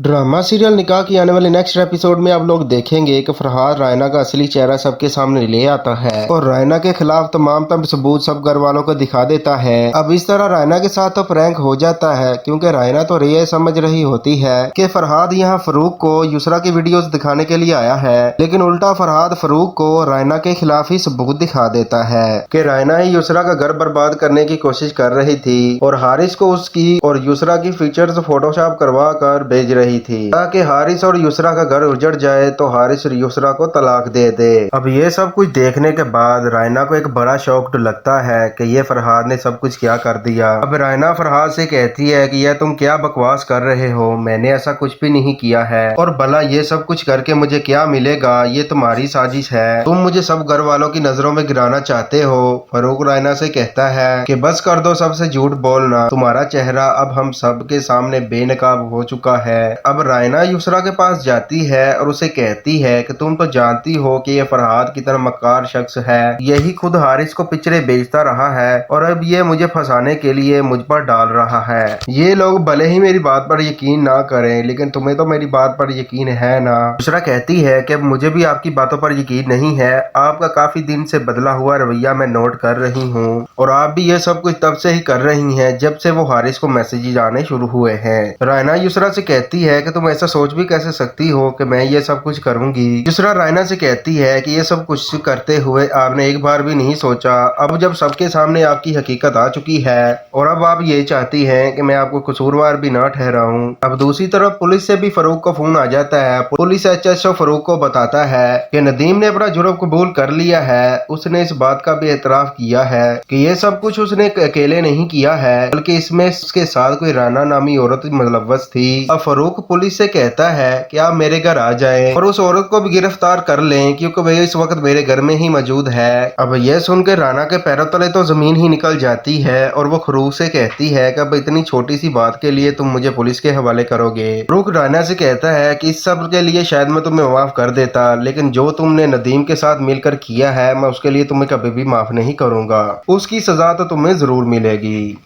Drama serial निकाह की आने वाले नेक्स्ट एपिसोड में आप लोग देखेंगे कि फरहाद रायना का असली चेहरा सबके सामने ले आता है और रायना के खिलाफ तमाम सबूत सब घर वालों को दिखा देता है। अब इस तरह रायना के साथ तो प्रैंक हो जाता है क्योंकि रायना तो ये समझ रही होती है कि फरहाद यहाँ फरूक को युसरा की वीडियोस दिखाने के लिए आया है, लेकिन उल्टा फरहाद फरूक को रायना के खिलाफ ही सबूत दिखा देता है कि रायना ही युसरा का घर बर्बाद करने की कोशिश कर रही थी और हारिस को उसकी और युसरा की फीचर्स फोटोशॉप करवा कर भेज रही थी ताकि हारिस और युसरा का घर उजड़ जाए तो हारिस और युसरा को तलाक दे दे। अब ये सब कुछ देखने के बाद रायना को एक बड़ा शौक तो लगता है कि ये फरहाद ने सब कुछ क्या कर दिया। अब रायना फरहाद से कहती है कि यह तुम क्या बकवास कर रहे हो, मैंने ऐसा कुछ भी नहीं किया है और भला ये सब कुछ करके मुझे क्या मिलेगा, ये तुम्हारी साजिश है, तुम मुझे सब घर वालों की नजरों में गिराना चाहते हो। फरूक रायना से कहता है कि बस कर दो सबसे झूठ बोलना, तुम्हारा चेहरा अब हम सब के सामने बेनकाब हो चुका है। अब रायना युसरा के पास जाती है और उसे कहती है कि तुम तो जानती हो कि ये फरहाद कितना मक्कार शख्स है, यही खुद हारिस को पिक्चरें बेचता रहा है और अब ये मुझे फंसाने के लिए मुझ पर डाल रहा है। ये लोग भले ही मेरी बात पर यकीन ना करें लेकिन तुम्हें तो मेरी बात पर यकीन है ना। युसरा कहती है कि मुझे भी आपकी बातों पर यकीन नहीं है, आपका काफी दिन से बदला हुआ रवैया मैं नोट कर रही हूँ और आप भी ये सब कुछ तब से ही कर रही हैं जब से वो हारिस को मैसेजेस आने शुरू हुए हैं। रायना युसरा से कहती है कि तुम ऐसा सोच भी कैसे सकती हो कि मैं ये सब कुछ करूंगी। युसरा रायना से कहती है कि ये सब कुछ करते हुए आपने एक बार भी नहीं सोचा, अब जब सबके सामने आपकी हकीकत आ चुकी है और अब आप ये चाहती हैं कि मैं आपको कसूरवार भी ना ठहराऊं। अब दूसरी तरफ पुलिस से भी फरूक को फोन आ जाता है। पुलिस एचएसओ फरूक को बताता है कि नदीम ने अपना जुर्म कबूल कर लिया है, उसने इस बात का भी एतराफ किया है कि ये सब कुछ उसने अकेले नहीं किया है बल्कि इसमें उसके साथ कोई राना नामी औरत मुलव्वस थी। अब फरूक पुलिस से कहता है कि आप मेरे घर आ जाएं और उस औरत को भी गिरफ्तार कर लें क्योंकि वह इस वक्त मेरे घर में ही मौजूद है। अब यह सुनकर राना के पैरों तले तो जमीन ही निकल जाती है और वो फरूक से कहती है कि अब इतनी छोटी सी बात के लिए तुम मुझे पुलिस के हवाले करोगे। फरूक राना से कहता है कि इस सब के लिए शायद मैं तुम्हें माफ कर देता, लेकिन जो तुमने नदीम के साथ मिलकर किया है मैं उसके लिए तुम्हें कभी भी माफ नहीं करूंगा, उसकी सजा तो तुम्हें जरूर मिलेगी।